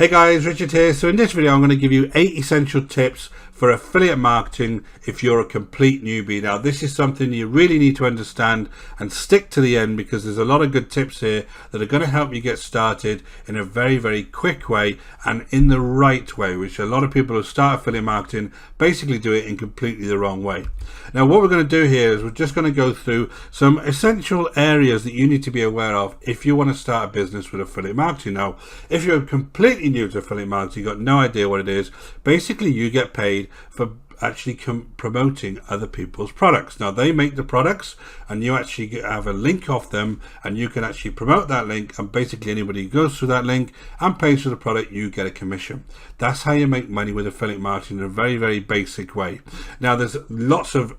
Hey guys, Richard here. So in this video I'm going to give you 8 essential tips for affiliate marketing if you're a complete newbie. Now this is something you really need to understand and stick to the end, because there's a lot of good tips here that are going to help you get started in a very quick way and in the right way, which a lot of people who start affiliate marketing basically do it in completely the wrong way. Now what we're going to do here is we're just going to go through some essential areas that you need to be aware of if you want to start a business with affiliate marketing. Now if you're completely new to affiliate marketing, you've got no idea what it is, basically you get paid for actually promoting other people's products. Now they make the products and you actually have a link off them, and you can actually promote that link, and basically anybody who goes through that link and pays for the product, you get a commission. That's how you make money with affiliate marketing in a very basic way. Now there's lots of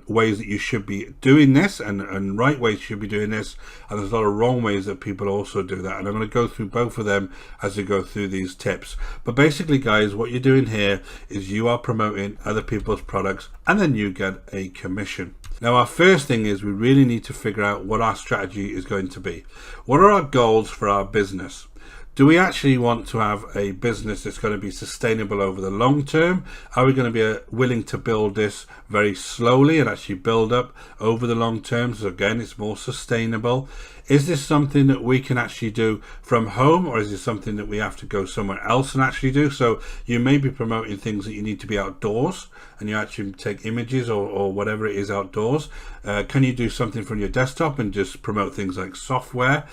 ways that you should be doing this, and right ways you should be doing this, and there's a lot of wrong ways that people also do that, and I'm going to go through both of them as we go through these tips. But basically guys, what you're doing here is you are promoting other people's products and then you get a commission. Now our first thing is we really need to figure out what our strategy is going to be. What are our goals for our business? Do we actually want to have a business that's going to be sustainable over the long term? Are we going to be willing to build this very slowly and actually build up over the long term, so again it's more sustainable? Is this something that we can actually do from home, or is this something that we have to go somewhere else and actually do? So you may be promoting things that you need to be outdoors and you actually take images or whatever it is outdoors. Can you do something from your desktop and just promote things like software?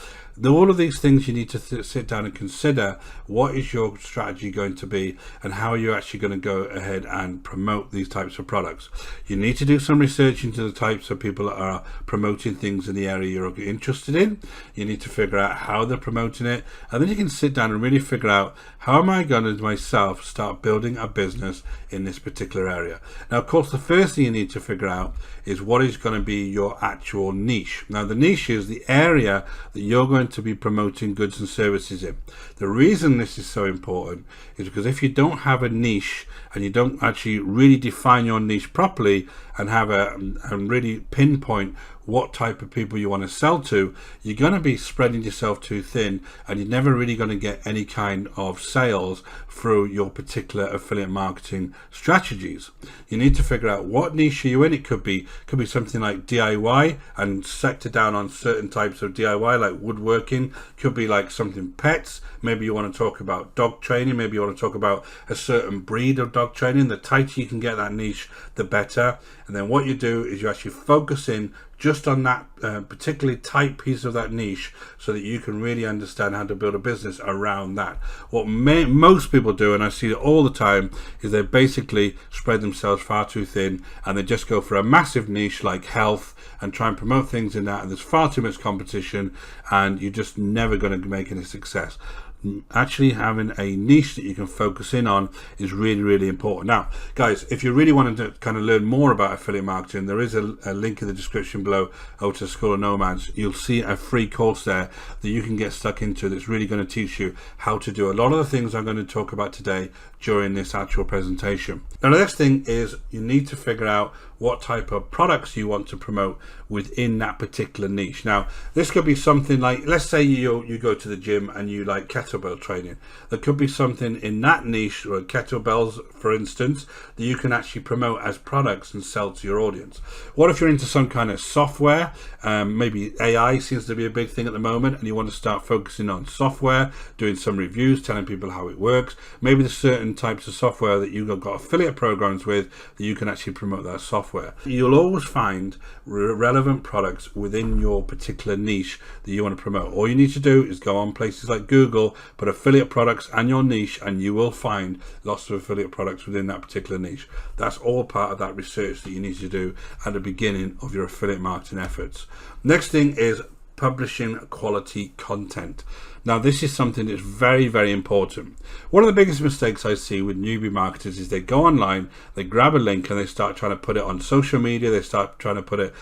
All of these things you need to sit down and consider. What is your strategy going to be, and how are you actually going to go ahead and promote these types of products? You need to do some research into the types of people that are promoting things in the area you're interested in. You need to figure out how they're promoting it, and then you can sit down and really figure out, how am I going to myself start building a business in this particular area? Now of course the first thing you need to figure out is what is going to be your actual niche. Now the niche is the area that you're going to be promoting goods and services in. The reason this is so important is because if you don't have a niche and you don't actually really define your niche properly and have and really pinpoint what type of people you want to sell to, you're going to be spreading yourself too thin, and you're never really going to get any kind of sales through your particular affiliate marketing strategies. You need to figure out what niche are you in. It could be something like DIY and sector down on certain types of DIY like woodworking. Could be like something pets. Maybe you want to talk about dog training. Maybe you want to talk about a certain breed of dog training. The tighter you can get that niche, the better. And then what you do is you actually focus in just on that particularly tight piece of that niche, so that you can really understand how to build a business around that. What most people do, and I see it all the time, is they basically spread themselves far too thin, and they just go for a massive niche like health and try and promote things in that, and there's far too much competition, and you're just never going to make any success. Actually having a niche that you can focus in on is really important. Now guys, if you really wanted to kind of learn more about affiliate marketing, there is a link in the description below over to School of Nomads. You'll see a free course there that you can get stuck into, that's really going to teach you how to do a lot of the things I'm going to talk about today during this actual presentation. Now the next thing is you need to figure out what type of products you want to promote within that particular niche. Now this could be something like, let's say you go to the gym and you like kettlebell training. There could be something in that niche, or kettlebells for instance, that you can actually promote as products and sell to your audience. What if you're into some kind of software? Maybe AI seems to be a big thing at the moment, and you want to start focusing on software, doing some reviews, telling people how it works. Maybe there's certain types of software that you've got affiliate programs with that you can actually promote that software. You'll always find relevant products within your particular niche that you want to promote. All you need to do is go on places like Google, put affiliate products and your niche, and you will find lots of affiliate products within that particular niche. That's all part of that research that you need to do at the beginning of your affiliate marketing efforts. Next thing is publishing quality content. Now this is something that's very important. One of the biggest mistakes I see with newbie marketers is they go online, they grab a link and they start trying to put it on social media. They start trying to put it,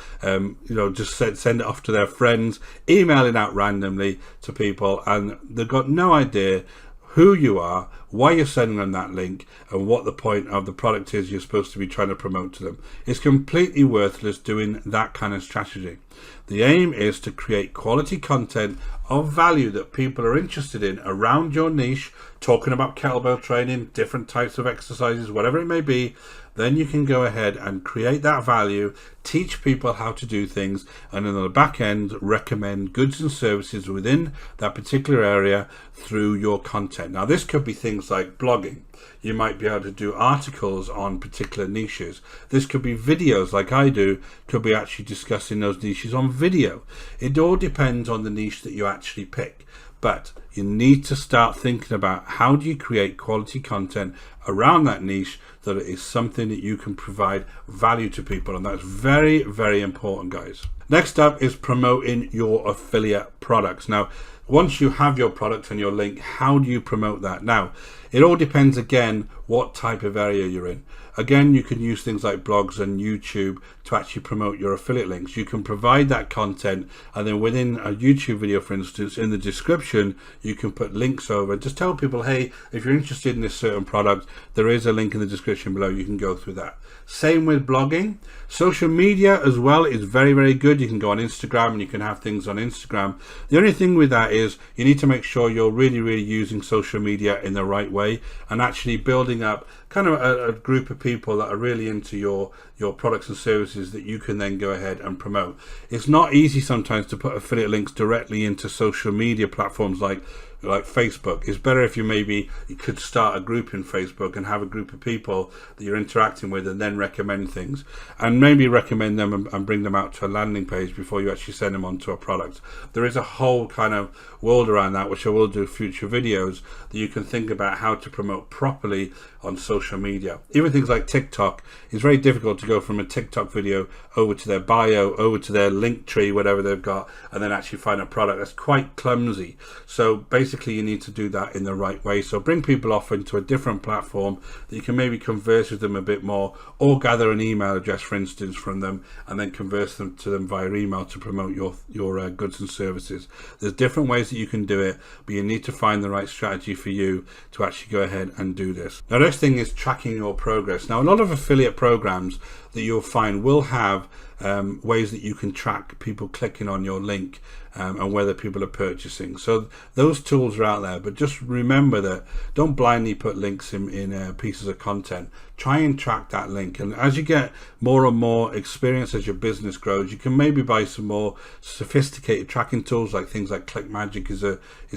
just send it off to their friends, email it out randomly to people, and they've got no idea who you are, why you're sending them that link, and what the point of the product is you're supposed to be trying to promote to them. It's completely worthless doing that kind of strategy. The aim is to create quality content of value that people are interested in around your niche, talking about kettlebell training, different types of exercises, whatever it may be. Then you can go ahead and create that value, teach people how to do things, and on the back end, recommend goods and services within that particular area through your content. Now, this could be things like blogging. You might be able to do articles on particular niches. This could be videos like I do, could be actually discussing those niches on video. It all depends on the niche that you actually pick. But you need to start thinking about how do you create quality content around that niche that it is something that you can provide value to people. And that's very, very important, guys. Next up is promoting your affiliate products. Now, once you have your product and your link, how do you promote that? Now, it all depends, again, what type of area you're in. Again, you can use things like blogs and YouTube to actually promote your affiliate links. You can provide that content, and then within a YouTube video, for instance, in the description, you can put links over. Just tell people, hey, if you're interested in this certain product, there is a link in the description below. You can go through that. Same with blogging. Social media as well is very, very good. You can go on Instagram and you can have things on Instagram. The only thing with that is you need to make sure you're really, really using social media in the right way and actually building up kind of a group of people that are really into your products and services that you can then go ahead and promote. It's not easy sometimes to put affiliate links directly into social media platforms like Facebook. It's better if you could start a group in Facebook and have a group of people that you're interacting with and then recommend things, and maybe recommend them and bring them out to a landing page before you actually send them onto a product. There is a whole kind of world around that, which I will do future videos, that you can think about how to promote properly on social media. Even things like TikTok, it's very difficult to go from a TikTok video over to their bio, over to their link tree, whatever they've got, and then actually find a product. That's quite clumsy. So basically you need to do that in the right way. So bring people off into a different platform that you can maybe converse with them a bit more, or gather an email address, for instance, from them, and then converse them to them via email to promote your goods and services. There's different ways that you can do it, but you need to find the right strategy for you to actually go ahead and do this. Now, next thing is tracking your progress. Now, a lot of affiliate programs that you'll find will have ways that you can track people clicking on your link and whether people are purchasing. So those tools are out there, but just remember that don't blindly put links in pieces of content. Try and track that link, and as you get more and more experience as your business grows, you can maybe buy some more sophisticated tracking tools, like things like ClickMagick is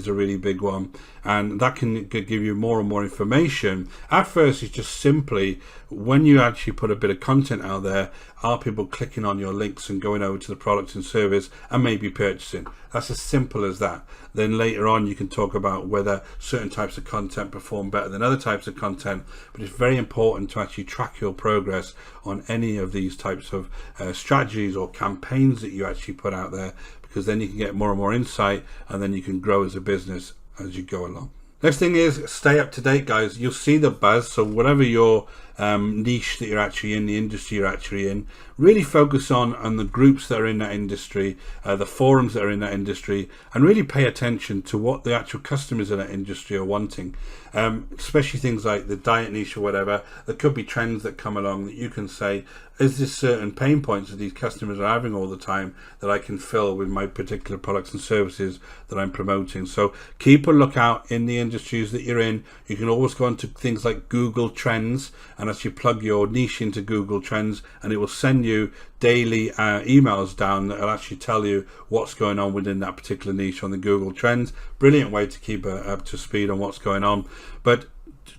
a really big one, and that can give you more and more information. At first, it's just simply when you actually put a bit of content out there, are people clicking on your links and going over to the product and service and maybe purchasing? That's as simple as that. Then later on you can talk about whether certain types of content perform better than other types of content, but it's very important to actually track your progress on any of these types of strategies or campaigns that you actually put out there, because then you can get more and more insight, and then you can grow as a business as you go along. Next thing is stay up to date, guys. You'll see the buzz. So whatever your niche that you're actually in, the industry you're actually in, really focus on the groups that are in that industry, the forums that are in that industry, and really pay attention to what the actual customers in that industry are wanting. Especially things like the diet niche or whatever. There could be trends that come along that you can say, is this certain pain points that these customers are having all the time that I can fill with my particular products and services that I'm promoting? So keep a lookout in the industries that you're in. You can always go into things like Google Trends, and as you plug your niche into Google Trends, and it will send you daily emails down that will actually tell you what's going on within that particular niche on the Google Trends. Brilliant way to keep up to speed on what's going on. But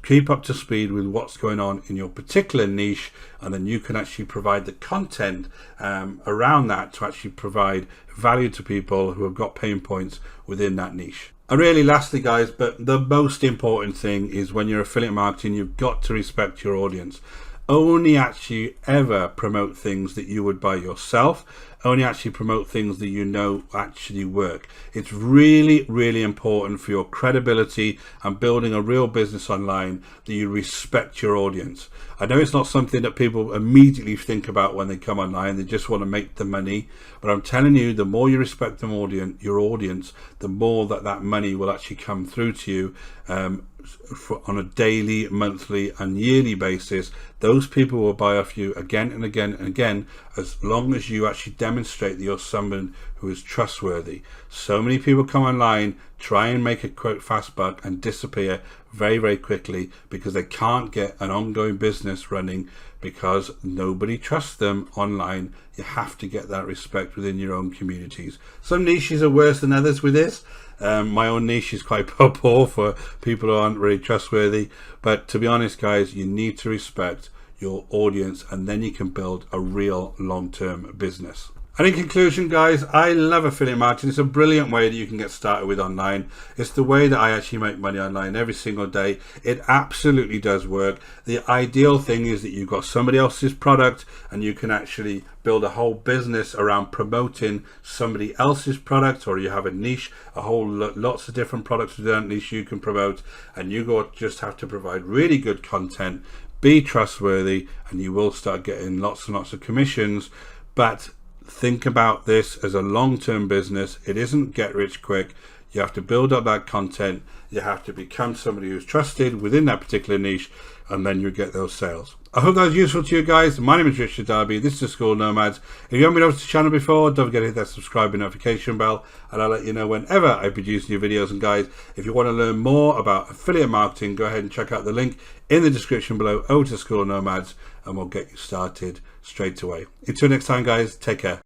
keep up to speed with what's going on in your particular niche, and then you can actually provide the content around that to actually provide value to people who have got pain points within that niche. And really lastly, guys, but the most important thing is when you're affiliate marketing, you've got to respect your audience. Only actually ever promote things that you would buy yourself. only actually promote things that you know actually work. It's really, really important for your credibility and building a real business online that you respect your audience. I know it's not something that people immediately think about when they come online. They just want to make the money. But I'm telling you, the more you respect your audience, the more that money will actually come through to you on a daily, monthly and yearly basis. Those people will buy off you again and again and again, as long as you actually demonstrate that you're someone who is trustworthy. So many people come online, try and make a quick fast buck and disappear very, very quickly because they can't get an ongoing business running because nobody trusts them online. You have to get that respect within your own communities. Some niches are worse than others with this. My own niche is quite poor for people who aren't really trustworthy, but to be honest guys, you need to respect your audience and then you can build a real long-term business. And in conclusion guys, I love affiliate marketing. It's a brilliant way that you can get started with online. It's the way that I actually make money online every single day. It absolutely does work. The ideal thing is that you've got somebody else's product and you can actually build a whole business around promoting somebody else's product, or you have a niche, lots of different products within that niche you can promote, and you just have to provide really good content, be trustworthy, and you will start getting lots and lots of commissions. But think about this as a long-term business. It isn't get rich quick. You have to build up that content. You have to become somebody who's trusted within that particular niche, and then you get those sales. I hope that was useful to you guys. My name is Richard Darby. This is The School Nomads. If you haven't been over to the channel before, don't forget to hit that subscribe and notification bell, and I'll let you know whenever I produce new videos. And guys, if you want to learn more about affiliate marketing, go ahead and check out the link in the description below over to School Nomads, and we'll get you started straight away. Until next time guys, take care.